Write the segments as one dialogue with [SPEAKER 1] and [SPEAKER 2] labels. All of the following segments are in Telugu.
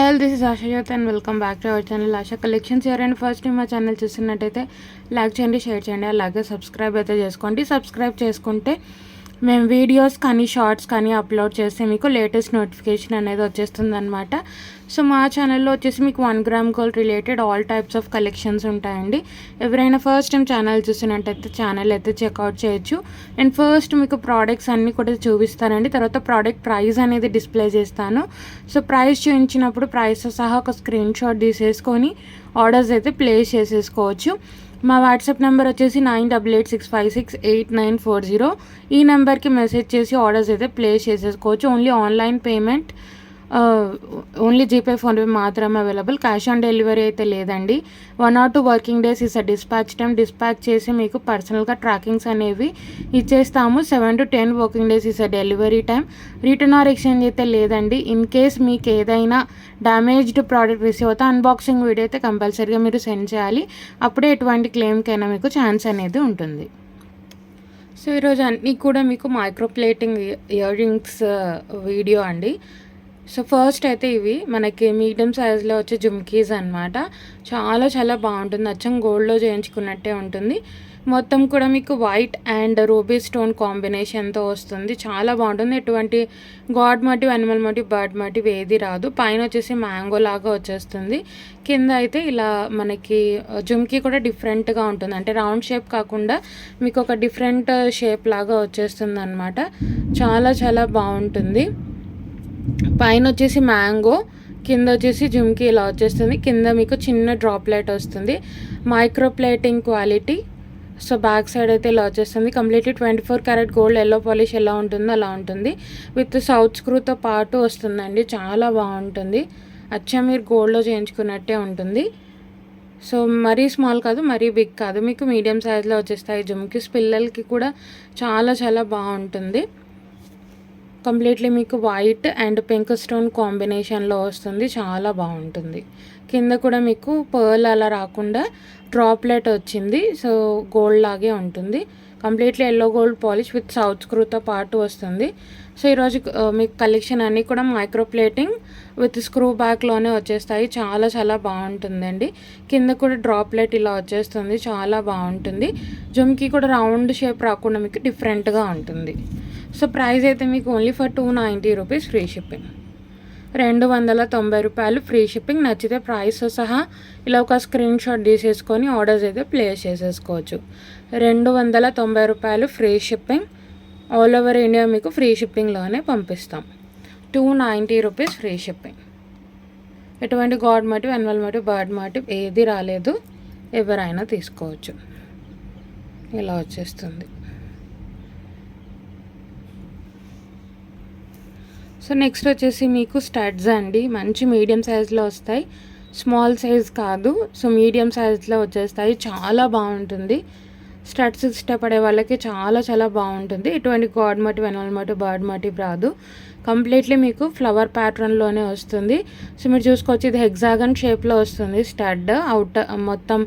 [SPEAKER 1] All, this is Asha Jyothi and welcome back to our channel Asha collections. ఎవరైనా ఫస్ట్ టైం మా ఛానల్ చూస్తున్నట్టయితే లైక్ చేయండి, షేర్ చేయండి, అలాగే సబ్స్క్రైబ్ అయితే చేసుకోండి. సబ్స్క్రైబ్ చేసుకుంటే మేము వీడియోస్ కానీ షార్ట్స్ కానీ అప్లోడ్ చేస్తే మీకు లేటెస్ట్ నోటిఫికేషన్ అనేది వచ్చేస్తుంది అనమాట. సో మా ఛానల్లో వచ్చేసి మీకు 1 gram gold related all types of collections ఉంటాయండి. ఎవరైనా ఫస్ట్ టైం ఛానల్ చూసినట్టయితే ఛానల్ అయితే చెక్అవుట్ చేయొచ్చు. అండ్ ఫస్ట్ మీకు ప్రోడక్ట్స్ అన్నీ కూడా చూపిస్తానండి. తర్వాత ప్రోడక్ట్ ప్రైస్ అనేది డిస్ప్లే చేస్తాను. సో ప్రైస్ చూపించినప్పుడు ప్రైస్తో సహా ఒక స్క్రీన్ షాట్ తీసేసుకొని ఆర్డర్స్ అయితే ప్లేస్ చేసేసుకోవచ్చు. మా వాట్సాప్ నెంబర్ వచ్చేసి 9886568940. ఈ నెంబర్కి మెసేజ్ చేసి ఆర్డర్స్ అయితే ప్లేస్ చేసేసుకోవచ్చు. Only online payment, only GPay, PhonePe మాత్రమే అవైలబుల్. క్యాష్ ఆన్ డెలివరీ అయితే లేదండి. 1 or 2 working days is dispatch time. Dispatch చేసి మీకు పర్సనల్గా ట్రాకింగ్స్ అనేవి ఇచ్చేస్తాము. 7 to 10 working days is delivery time. Return or exchange అయితే లేదండి. ఇన్ కేస్ మీకు ఏదైనా డ్యామేజ్డ్ ప్రోడక్ట్ రిసీవ్ అవుతే అన్బాక్సింగ్ వీడియో అయితే కంపల్సరీగా మీరు సెండ్ చేయాలి. అప్పుడే ఎటువంటి క్లెయిమ్కైనా మీకు ఛాన్స్ అనేది ఉంటుంది. సో ఈరోజు అన్నీ కూడా మీకు micro plating ear rings video అండి. సో ఫస్ట్ అయితే ఇవి మనకి మీడియం సైజులో వచ్చే జుమ్కీస్ అనమాట. చాలా చాలా బాగుంటుంది. అచ్చం గోల్డ్లో చేయించుకున్నట్టే ఉంటుంది. మొత్తం కూడా మీకు వైట్ అండ్ రూబీ స్టోన్ కాంబినేషన్తో వస్తుంది. చాలా బాగుంటుంది. ఎటువంటి god motive, animal motive, bird motive ఏది రాదు. పైన వచ్చేసి మ్యాంగో లాగా వచ్చేస్తుంది. కింద అయితే ఇలా మనకి జుమ్కీ కూడా డిఫరెంట్గా ఉంటుంది. అంటే రౌండ్ షేప్ కాకుండా మీకు ఒక డిఫరెంట్ షేప్ లాగా వచ్చేస్తుంది అనమాట. చాలా చాలా బాగుంటుంది. పైన వచ్చేసి మ్యాంగో, కింద వచ్చేసి జుమ్కీ ఇలా వచ్చేస్తుంది. కింద మీకు చిన్న డ్రాప్లెట్ వస్తుంది. Micro plating quality. So back side అయితే ఇలా వచ్చేస్తుంది. Completely 24 carat gold yellow polish ఎలా ఉంటుందో అలా ఉంటుంది. విత్ సౌత్ స్క్రూతో పాటు వస్తుందండి. చాలా బాగుంటుంది. అచ్చా మీరు గోల్డ్లో చేయించుకున్నట్టే ఉంటుంది. సో మరీ స్మాల్ కాదు, మరీ బిగ్ కాదు, మీకు మీడియం సైజులో వచ్చేస్తాయి జుమ్కీస్. పిల్లలకి కూడా చాలా చాలా బాగుంటుంది. కంప్లీట్లీ మీకు వైట్ అండ్ పింక్ స్టోన్ కాంబినేషన్లో వస్తుంది. చాలా బాగుంటుంది. కింద కూడా మీకు పర్ల్ అలా రాకుండా డ్రాప్లెట్ వచ్చింది. సో గోల్డ్ లాగే ఉంటుంది. Completely yellow gold polish with south స్క్రూతో పాటు వస్తుంది. సో ఈరోజు మీకు కలెక్షన్ అన్నీ కూడా మైక్రో ప్లేటింగ్ విత్ స్క్రూ బ్యాక్లోనే వచ్చేస్తాయి. చాలా చాలా బాగుంటుందండి. కింద కూడా డ్రాప్లెట్ ఇలా వచ్చేస్తుంది. చాలా బాగుంటుంది. జుమ్కీ కూడా రౌండ్ షేప్ రాకుండా మీకు డిఫరెంట్గా ఉంటుంది. సో ప్రైస్ అయితే మీకు only for 290 rupees free shipping. 290 రూపాయలు ఫ్రీ షిప్పింగ్. నచ్చితే ప్రైస్తో సహా ఇలా ఒక స్క్రీన్ షాట్ తీసేసుకొని ఆర్డర్స్ అయితే ప్లేస్ చేసేసుకోవచ్చు. 290 రూపాయలు free shipping. All over India మీకు ఫ్రీ షిప్పింగ్లోనే పంపిస్తాం. 290 రూపీస్ ఫ్రీ షిప్పింగ్. ఎటువంటి god motive, animal motive, bird motive ఏది రాలేదు. ఎవరైనా తీసుకోవచ్చు. ఇలా వచ్చేస్తుంది. సో నెక్స్ట్ వచ్చేసి మీకు స్టడ్స్ అండి. మంచి మీడియం సైజులో వస్తాయి. స్మాల్ సైజ్ కాదు. సో మీడియం సైజులో వచ్చేస్తాయి. చాలా బాగుంటుంది. స్టడ్స్ ఇష్టపడే వాళ్ళకి చాలా చాలా బాగుంటుంది. ఎటువంటి god motive, animal motive, bird motive రాదు. కంప్లీట్లీ మీకు ఫ్లవర్ ప్యాటర్న్లోనే వస్తుంది. సో మీరు చూసుకోవచ్చు, ఇది హెగ్జాగన్ షేప్లో వస్తుంది. స్టడ్ అవుట్ మొత్తం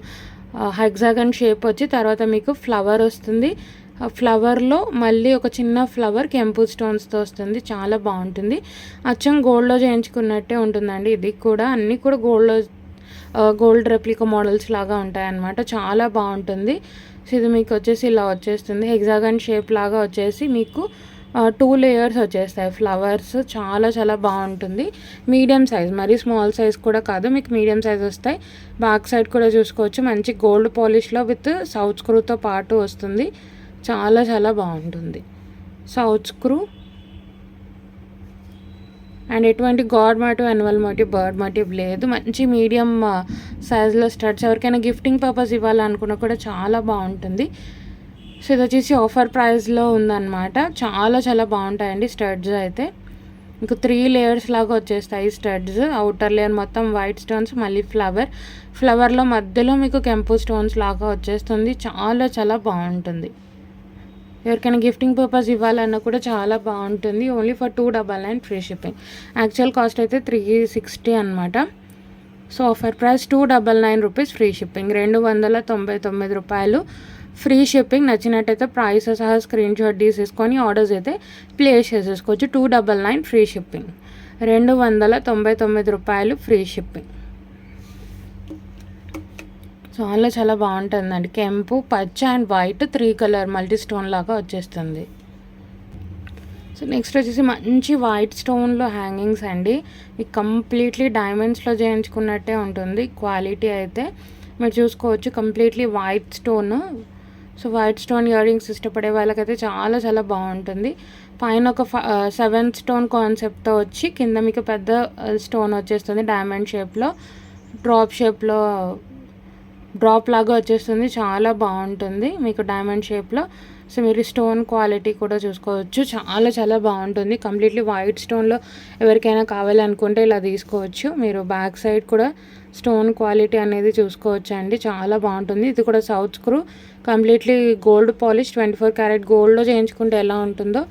[SPEAKER 1] హెగ్జాగన్ షేప్ వచ్చి తర్వాత మీకు ఫ్లవర్ వస్తుంది. ఫ్లవర్లో మళ్ళీ ఒక చిన్న ఫ్లవర్ కెంపు స్టోన్స్తో వస్తుంది. చాలా బాగుంటుంది. అచ్చం గోల్డ్లో చేయించుకున్నట్టే ఉంటుందండి. ఇది కూడా అన్నీ కూడా గోల్డ్ రెప్లికా మోడల్స్ లాగా ఉంటాయన్నమాట. చాలా బాగుంటుంది. సో ఇది మీకు వచ్చేసి ఇలా వచ్చేస్తుంది. హెగ్జాగన్ షేప్ లాగా వచ్చేసి మీకు 2 లేయర్స్ వచ్చేస్తాయి ఫ్లవర్స్. చాలా చాలా బాగుంటుంది. మీడియం సైజ్, మరీ స్మాల్ సైజ్ కూడా కాదు, మీకు మీడియం సైజ్ వస్తాయి. బ్యాక్ సైడ్ కూడా చూసుకోవచ్చు. మంచి గోల్డ్ పాలిష్లో విత్ సౌత్ స్క్రూతో పాటు వస్తుంది. చాలా చాలా బాగుంటుంది. సౌత్ స్క్రూ అండ్ ఎటువంటి god motive, animal motive, bird motive లేదు. మంచి మీడియం సైజులో స్టడ్స్. ఎవరికైనా గిఫ్టింగ్ పర్పస్ ఇవ్వాలనుకున్నా కూడా చాలా బాగుంటుంది. సో ఇది వచ్చేసి ఆఫర్ ప్రైస్లో ఉందన్నమాట. చాలా చాలా బాగుంటాయండి స్టడ్స్ అయితే. మీకు 3 లేయర్స్ లాగా వచ్చేస్తాయి స్టడ్స్. అవుటర్ లేయర్ మొత్తం వైట్ స్టోన్స్, మళ్ళీ ఫ్లవర్లో మధ్యలో మీకు కెంపు స్టోన్స్ లాగా వచ్చేస్తుంది. చాలా చాలా బాగుంటుంది. ఎవరికైనా గిఫ్టింగ్ పర్పస్ ఇవ్వాలన్నా కూడా చాలా బాగుంటుంది. Only for 299 free shipping. Actual cost అయితే 360 అనమాట. So offer price 299 rupees free shipping. 299 రూపాయలు ఫ్రీ షిప్పింగ్. నచ్చినట్టయితే ప్రైస్ సహా స్క్రీన్ షాట్ తీసేసుకొని ఆర్డర్స్ అయితే ప్లేస్ చేసేసుకోవచ్చు. 299 ఫ్రీ షిప్పింగ్. ₹299 free shipping. చాలా చాలా బాగుంటుందండి. కెంపు, పచ్చ and white 3 colour multi stone లాగా వచ్చేస్తుంది. సో నెక్స్ట్ వచ్చేసి మంచి వైట్ స్టోన్లో హ్యాంగింగ్స్ అండి. ఇది కంప్లీట్లీ డైమండ్స్లో చేయించుకున్నట్టే ఉంటుంది. క్వాలిటీ అయితే మీరు చూసుకోవచ్చు, completely white stone. So white stone ear rings ఇష్టపడే వాళ్ళకైతే చాలా చాలా బాగుంటుంది. పైన ఒక 7 స్టోన్ కాన్సెప్ట్తో వచ్చి కింద మీకు పెద్ద స్టోన్ వచ్చేస్తుంది డైమండ్ షేప్లో, డ్రాప్ లాగా వచ్చేస్తుంది. చాలా బాగుంటుంది మీకు డైమండ్ షేప్లో. సో మీరు స్టోన్ క్వాలిటీ కూడా చూసుకోవచ్చు, చాలా చాలా బాగుంటుంది. కంప్లీట్లీ వైట్ స్టోన్లో ఎవరికైనా కావాలనుకుంటే ఇలా తీసుకోవచ్చు. మీరు బ్యాక్ సైడ్ కూడా స్టోన్ క్వాలిటీ అనేది చూసుకోవచ్చు అండి, చాలా బాగుంటుంది. ఇది కూడా south screw, completely gold polish 24 carrot గోల్డ్లో చేయించుకుంటే ఎలా ఉంటుందో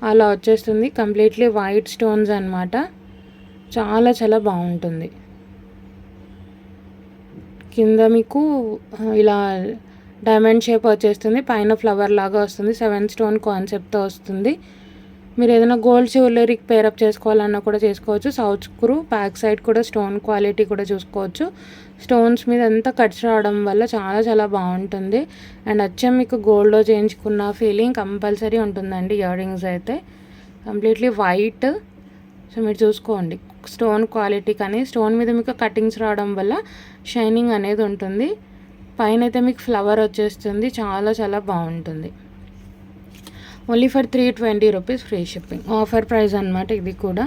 [SPEAKER 1] అలా వచ్చేస్తుంది. కంప్లీట్లీ వైట్ స్టోన్స్ అనమాట, చాలా చాలా బాగుంటుంది. కింద మీకు ఇలా డైమండ్ షేప్ వచ్చేస్తుంది, పైన ఫ్లవర్ లాగా వస్తుంది, 7 స్టోన్ కాన్సెప్ట్తో వస్తుంది. మీరు ఏదైనా గోల్డ్ జ్యువెలరీకి పేరప్ చేసుకోవాలన్నా కూడా చేసుకోవచ్చు. సౌత్ స్క్రూ, బ్యాక్ సైడ్ కూడా స్టోన్ క్వాలిటీ కూడా చూసుకోవచ్చు. స్టోన్స్ మీద అంతా కట్స్ రావడం వల్ల చాలా చాలా బాగుంటుంది. అండ్ అచ్చం మీకు గోల్డ్లో చేయించుకున్న ఫీలింగ్ కంపల్సరీ ఉంటుందండి. ఇయర్ రింగ్స్ అయితే కంప్లీట్లీ వైట్. సో మీరు చూసుకోండి స్టోన్ క్వాలిటీ, కానీ స్టోన్ మీద మీకు కటింగ్స్ రావడం వల్ల షైనింగ్ అనేది ఉంటుంది. పైన అయితే మీకు ఫ్లవర్ వచ్చేస్తుంది, చాలా చాలా బాగుంటుంది. Only for ₹320 free shipping. Offer price అనమాట ఇది కూడా.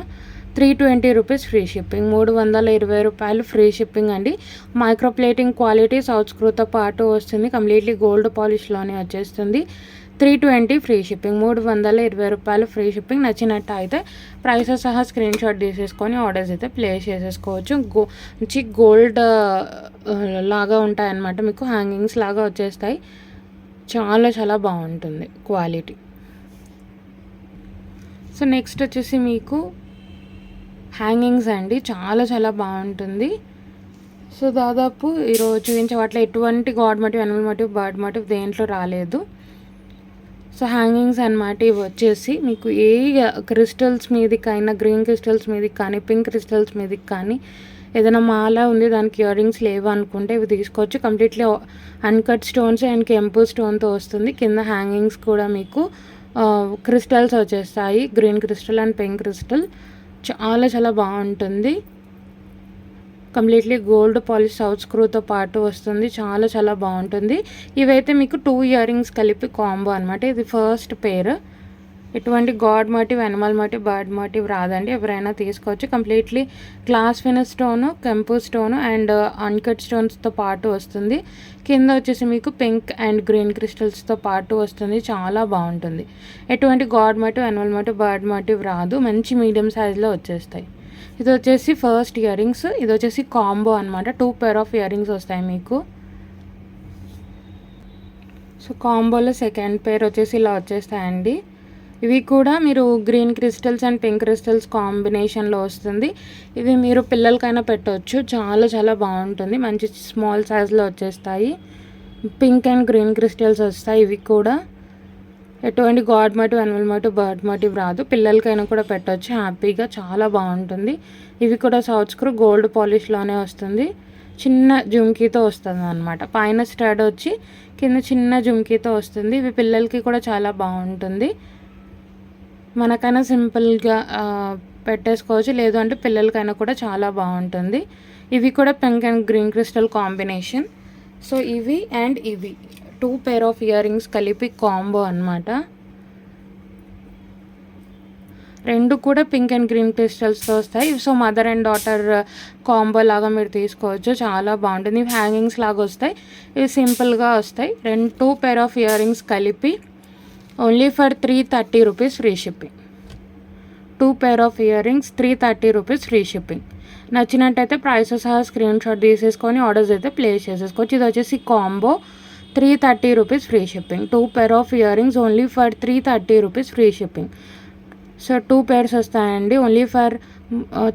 [SPEAKER 1] ₹320 ఫ్రీ షిప్పింగ్, ₹320 ఫ్రీ షిప్పింగ్ అండి. మైక్రో ప్లేటింగ్ క్వాలిటీ సౌత్ స్క్రూతో పాటు వస్తుంది, కంప్లీట్లీ గోల్డ్ పాలిష్లోనే వచ్చేస్తుంది. ₹320 ఫ్రీ షిప్పింగ్, ₹320 ఫ్రీ షిప్పింగ్. నచ్చినట్టు అయితే ప్రైస్ సహా స్క్రీన్ షాట్ తీసేసుకొని ఆర్డర్స్ అయితే ప్లేస్ చేసేసుకోవచ్చు. మంచి గోల్డ్ లాగా ఉంటాయన్నమాట, మీకు హ్యాంగింగ్స్ లాగా వచ్చేస్తాయి. చాలా చాలా బాగుంటుంది క్వాలిటీ. సో నెక్స్ట్ వచ్చేసి మీకు హ్యాంగింగ్స్ అండి, చాలా చాలా బాగుంటుంది. సో దాదాపు ఈరోజు చూపించే వాటిలో ఎటువంటి god motive, animal motive, bird motive దేంట్లో రాలేదు. సో హ్యాంగింగ్స్ అనమాట ఇవి వచ్చేసి మీకు ఏ క్రిస్టల్స్ మీదకైనా, గ్రీన్ క్రిస్టల్స్ మీదకి కానీ, పింక్ క్రిస్టల్స్ మీదకి కానీ, ఏదైనా మాల ఉంది దానికి ఇయర్ రింగ్స్ లేవు అనుకుంటే ఇవి తీసుకోవచ్చు. కంప్లీట్లీ అన్కట్ స్టోన్స్ అండ్ కెంపు స్టోన్తో వస్తుంది. కింద హ్యాంగింగ్స్ కూడా మీకు క్రిస్టల్స్ వచ్చేస్తాయి, green crystal and pink crystal. చాలా చాలా బాగుంటుంది. కంప్లీట్లీ గోల్డ్ పాలిష్ సౌత్ స్క్రూతో పాటు వస్తుంది, చాలా చాలా బాగుంటుంది. ఇవైతే మీకు 2 ఇయర్ రింగ్స్ కలిపి కాంబో అనమాట. ఇది ఫస్ట్ పేర్. ఎటువంటి god motive, animal motive, bird motive రాదండి, ఎవరైనా తీసుకోవచ్చు. కంప్లీట్లీ గ్లాస్ ఫినిష్ స్టోను, కెంపు స్టోను అండ్ అన్కట్ స్టోన్స్తో పాటు వస్తుంది. కింద వచ్చేసి మీకు పింక్ అండ్ గ్రీన్ క్రిస్టల్స్తో పాటు వస్తుంది, చాలా బాగుంటుంది. ఎటువంటి god motive, animal motive, bird motive రాదు, మంచి మీడియం సైజులో వచ్చేస్తాయి. ఇది వచ్చేసి ఫస్ట్ ఇయర్ రింగ్స్, ఇది వచ్చేసి కాంబో అనమాట. 2 పేర్ ఆఫ్ ఇయర్ రింగ్స్ వస్తాయి మీకు. సో కాంబోలో సెకండ్ పేర్ వచ్చేసి ఇలా వచ్చేస్తాయండి. ఇవి కూడా మీరు green crystals and pink crystals కాంబినేషన్లో వస్తుంది. ఇవి మీరు పిల్లలకైనా పెట్టవచ్చు, చాలా చాలా బాగుంటుంది. మంచి స్మాల్ సైజ్లో వచ్చేస్తాయి. పింక్ అండ్ గ్రీన్ క్రిస్టల్స్ వస్తాయి. ఇవి కూడా ఎటువంటి god motive, animal motive, bird motive రాదు, పిల్లలకైనా కూడా పెట్టవచ్చు హ్యాపీగా, చాలా బాగుంటుంది. ఇవి కూడా సౌత్ స్క్రూ గోల్డ్ పాలిష్లోనే వస్తుంది. చిన్న జుమ్కీతో వస్తుంది అనమాట. పైన స్టడ్ వచ్చి కింద చిన్న జుమ్కీతో వస్తుంది. ఇవి పిల్లలకి కూడా చాలా బాగుంటుంది. మనకైనా సింపుల్గా పెట్టేసుకోవచ్చు, లేదు అంటే పిల్లలకైనా కూడా చాలా బాగుంటుంది. ఇవి కూడా pink and green crystal combination. So ఇవి అండ్ ఇవి 2 పేర్ ఆఫ్ ఇయర్ రింగ్స్ కలిపి కాంబో అనమాట. రెండు కూడా పింక్ అండ్ గ్రీన్ క్రిస్టల్స్తో వస్తాయి. So mother and daughter combo లాగా మీరు తీసుకోవచ్చు, చాలా బాగుంటుంది. ఇవి హ్యాంగింగ్స్ లాగా వస్తాయి, ఇవి సింపుల్గా వస్తాయి. 2 పేర్ ఆఫ్ ఇయర్ రింగ్స్ కలిపి only for ₹330 free shipping. 2 pair of earrings ₹330 free shipping. నచ్చినట్టయితే ప్రైస్ సహా స్క్రీన్ షాట్ తీసేసుకొని ఆర్డర్స్ అయితే ప్లేస్ చేసేసుకోవచ్చు. ఇది వచ్చేసి combo ₹330 free shipping. 2 pair of earrings only for ₹330 free shipping. So 2 pairs వస్తాయండి, only for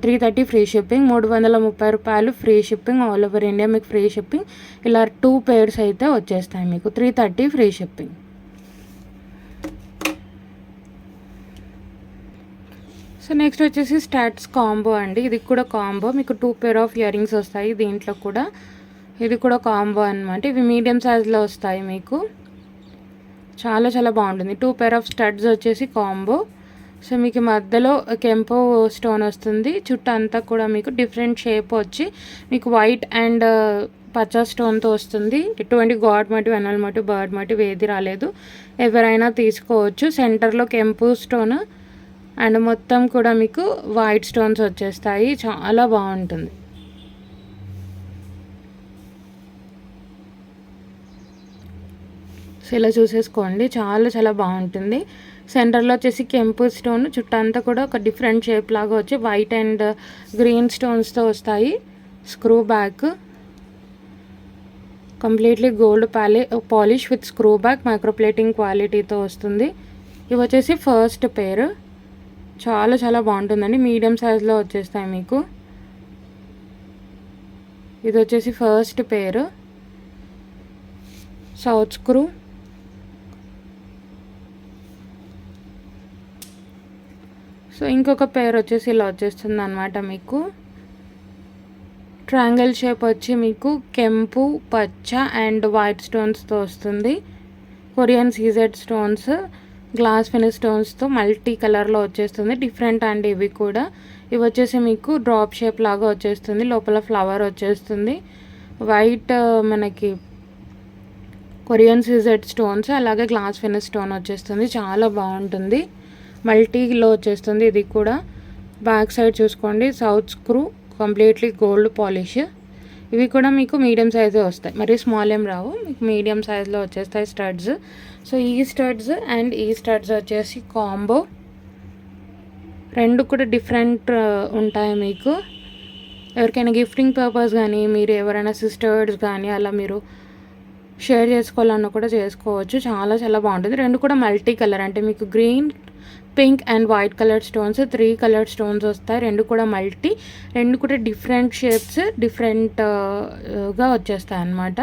[SPEAKER 1] $330 free shipping. ₹330 free shipping, all over India మీకు ఫ్రీ షిప్పింగ్. ఇలా 2 పేర్స్ అయితే వచ్చేస్తాయి మీకు, $330 ఫ్రీ షిప్పింగ్. సో నెక్స్ట్ వచ్చేసి స్టాట్స్ కాంబో అండి. ఇది కూడా కాంబో, మీకు 2 పేర్ ఆఫ్ ఇయర్ రింగ్స్ వస్తాయి దీంట్లో కూడా. ఇది కూడా కాంబో అనమాట. ఇవి మీడియం సైజ్లో వస్తాయి మీకు. చాలా చాలా బాగుంటుంది. 2 పేర్ ఆఫ్ స్టడ్స్ వచ్చేసి కాంబో. సో మీకు మధ్యలో కెంపో స్టోన్ వస్తుంది, చుట్టూ అంతా కూడా మీకు డిఫరెంట్ షేప్ వచ్చి మీకు వైట్ అండ్ పచ్చ స్టోన్తో వస్తుంది. ఎటువంటి god motif, animal motif, bird motive ఏది రాలేదు, ఎవరైనా తీసుకోవచ్చు. సెంటర్లో కెంపు స్టోన్ అండ్ మొత్తం కూడా మీకు వైట్ స్టోన్స్ వచ్చేస్తాయి. చాలా బాగుంటుంది. సో ఇలా చూసేసుకోండి, చాలా చాలా బాగుంటుంది. సెంటర్లో వచ్చేసి కెంపు స్టోన్, చుట్టంతా కూడా ఒక డిఫరెంట్ షేప్ లాగా వచ్చి వైట్ అండ్ గ్రీన్ స్టోన్స్తో వస్తాయి. Screw back, completely gold polish with screw back, microplating క్వాలిటీతో వస్తుంది. ఇవి వచ్చేసి ఫస్ట్ పేర్. చాలా చాలా బాగుంటుందండి. మీడియం సైజ్లో వచ్చేస్తాయి మీకు. ఇది వచ్చేసి ఫస్ట్ పేరు, సౌత్ స్క్రూ. సో ఇంకొక పేర్ వచ్చేసి ఇలా వచ్చేస్తుంది అనమాట మీకు. ట్రయాంగిల్ షేప్ వచ్చి మీకు కెంపు, పచ్చ అండ్ వైట్ స్టోన్స్తో వస్తుంది. Korean CZ stones, glass finish స్టోన్స్తో మల్టీ కలర్లో వచ్చేస్తుంది. డిఫరెంట్ అండి ఇవి కూడా. ఇవి వచ్చేసి మీకు డ్రాప్ షేప్ లాగా వచ్చేస్తుంది, లోపల ఫ్లవర్ వచ్చేస్తుంది. వైట్ మనకి కొరియన్ సీజెడ్ స్టోన్స్, అలాగే గ్లాస్ ఫినిష్ స్టోన్ వచ్చేస్తుంది. చాలా బాగుంటుంది. మల్టీలో వచ్చేస్తుంది ఇది కూడా. బ్యాక్ సైడ్ చూసుకోండి, south screw, completely gold polish. ఇవి కూడా మీకు మీడియం సైజే వస్తాయి, మరి స్మాల్ ఏం రావు, మీకు మీడియం సైజ్లో వచ్చేస్తాయి స్టడ్స్. సో ఈ స్టడ్స్ అండ్ ఈ స్టడ్స్ వచ్చేసి కాంబో. రెండు కూడా డిఫరెంట్ ఉంటాయి మీకు. ఎవరికైనా గిఫ్టింగ్ పర్పస్ కానీ, మీరు ఎవరైనా సిస్టర్స్ కానీ అలా మీరు షేర్ చేసుకోవాలన్నా కూడా చేసుకోవచ్చు. చాలా చాలా బాగుంటుంది. రెండు కూడా మల్టీ కలర్, అంటే మీకు green, pink and white colour stones, 3 colour stones వస్తాయి. రెండు కూడా మల్టీ, రెండు కూడా డిఫరెంట్ షేప్స్, డిఫరెంట్గా వచ్చేస్తాయి అన్నమాట.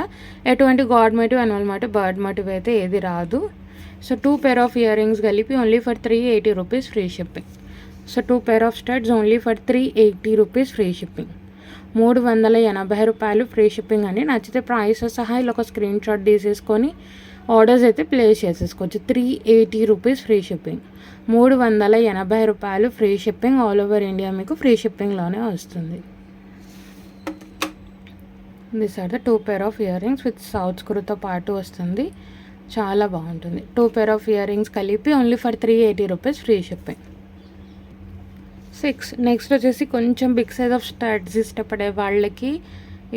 [SPEAKER 1] ఎటువంటి god motive, animal motive, bird motif అయితే ఏది రాదు. So 2 pair of earrings కలిపి only for 380 rupees free shipping. So 2 pair of studs only for 380 rupees free shipping. 380 రూపాయలు ఫ్రీ షిప్పింగ్ అండి. నచ్చితే ప్రైస్ సహా ఇలా ఒక స్క్రీన్ షాట్ తీసేసుకొని ఆర్డర్స్ అయితే ప్లేస్ చేసేసుకోవచ్చు. 380 రూపీస్ ఫ్రీ షిప్పింగ్. 380 రూపాయలు free shipping. All over India మీకు ఫ్రీ షిప్పింగ్లోనే వస్తుంది. This are the 2 pair of earrings with south స్క్రూతో పాటు వస్తుంది. చాలా బాగుంటుంది. 2 పేర్ ఆఫ్ ఇయర్ రింగ్స్ కలిపి only for 380 rupees free shipping. 6 next వచ్చేసి కొంచెం బిగ్ సైజ్ ఆఫ్ స్టడ్స్ ఇష్టపడే వాళ్ళకి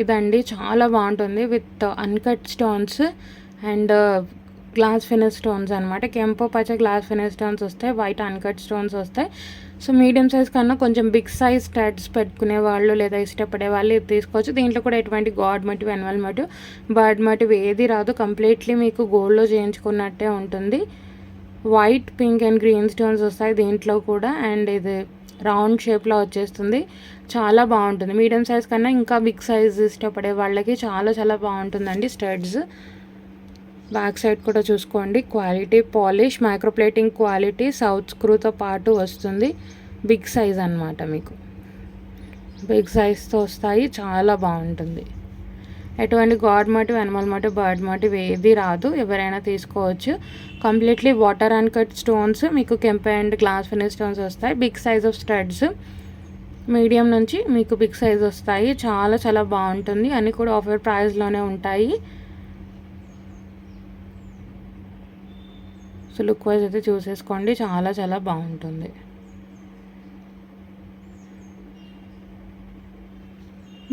[SPEAKER 1] ఇదండి. చాలా బాగుంటుంది. With uncut stones and glass finish stones అనమాట. కెంపో పచ్చ గ్లాస్ ఫినిష్ స్టోన్స్ వస్తాయి, వైట్ అన్కట్ స్టోన్స్ వస్తాయి. సో మీడియం సైజ్ కన్నా కొంచెం బిగ్ సైజ్ స్టడ్స్ పెట్టుకునే వాళ్ళు లేదా ఇష్టపడే వాళ్ళు ఇది తీసుకోవచ్చు. దీంట్లో కూడా ఎటువంటి god motive, animal motive, bird motive ఏది రాదు. కంప్లీట్లీ మీకు గోల్డ్లో చేయించుకున్నట్టే ఉంటుంది. White, pink and green stones వస్తాయి దీంట్లో కూడా. అండ్ ఇది రౌండ్ షేప్లో వచ్చేస్తుంది. చాలా బాగుంటుంది. మీడియం సైజ్ కన్నా ఇంకా బిగ్ సైజ్ ఇష్టపడే వాళ్ళకి చాలా చాలా బాగుంటుందండి స్టడ్స్. బ్యాక్ సైడ్ కూడా చూసుకోండి, quality polish, micro plating quality, south స్క్రూతో పాటు వస్తుంది. బిగ్ సైజ్ అనమాట, మీకు బిగ్ సైజ్తో వస్తాయి. చాలా బాగుంటుంది. ఎటువంటి god motive, animal motive, bird motive ఏది రాదు, ఎవరైనా తీసుకోవచ్చు. Completely water and cut stones, మీకు kemp and glass finish stones వస్తాయి. Big size of studs, medium నుంచి మీకు బిగ్ సైజ్ వస్తాయి. చాలా చాలా బాగుంటుంది. అన్నీ కూడా ఆఫర్ ప్రైస్లోనే ఉంటాయి. సో లుక్ వైజ్ అయితే చూసేసుకోండి, చాలా చాలా బాగుంటుంది.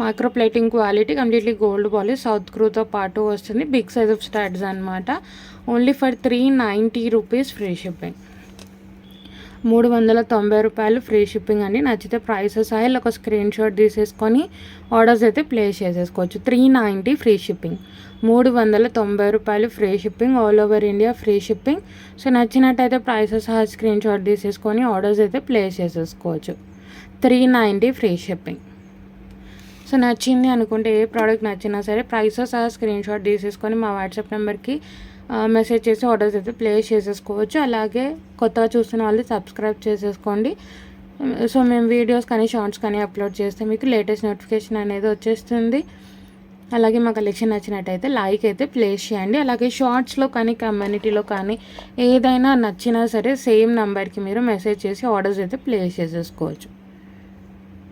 [SPEAKER 1] Micro plating quality, completely gold polish, south స్క్రూతో పాటు వస్తుంది. బిగ్ సైజ్ ఆఫ్ స్టడ్స్ అనమాట. Only for 390 rupees free shipping. 390 రూపాయలు ఫ్రీ షిప్పింగ్ అండి. నచ్చితే ప్రైసెస్ సహా ఒక స్క్రీన్ షాట్ తీసేసుకొని ఆర్డర్స్ అయితే ప్లేస్ చేసేసుకోవచ్చు. 390 ఫ్రీ షిప్పింగ్. 390 రూపాయలు free shipping. All over India free shipping. So నచ్చినట్టయితే ప్రైసెస్ సహా స్క్రీన్ షాట్ తీసేసుకొని ఆర్డర్స్ అయితే ప్లేస్ చేసేసుకోవచ్చు. 390 ఫ్రీ షిప్పింగ్. సో నచ్చింది అనుకుంటే, ఏ ప్రోడక్ట్ నచ్చినా సరే ప్రైసెస్ సహా స్క్రీన్ షాట్ తీసేసుకొని మా వాట్సాప్ నెంబర్కి మెసేజ్ చేసి ఆర్డర్స్ అయితే ప్లేస్ చేసేసుకోవచ్చు. అలాగే కొత్తగా చూస్తున్న వాళ్ళు సబ్స్క్రైబ్ చేసేసుకోండి. సో మేము వీడియోస్ కానీ షార్ట్స్ కానీ అప్లోడ్ చేస్తే మీకు లేటెస్ట్ నోటిఫికేషన్ అనేది వచ్చేస్తుంది. అలాగే మా కలెక్షన్ నచ్చినట్టయితే లైక్ అయితే ప్లేస్ చేయండి. అలాగే షార్ట్స్లో కానీ కమ్యూనిటీలో కానీ ఏదైనా నచ్చినా సరే సేమ్ నెంబర్కి మీరు మెసేజ్ చేసి ఆర్డర్స్ అయితే ప్లేస్ చేసేసుకోవచ్చు.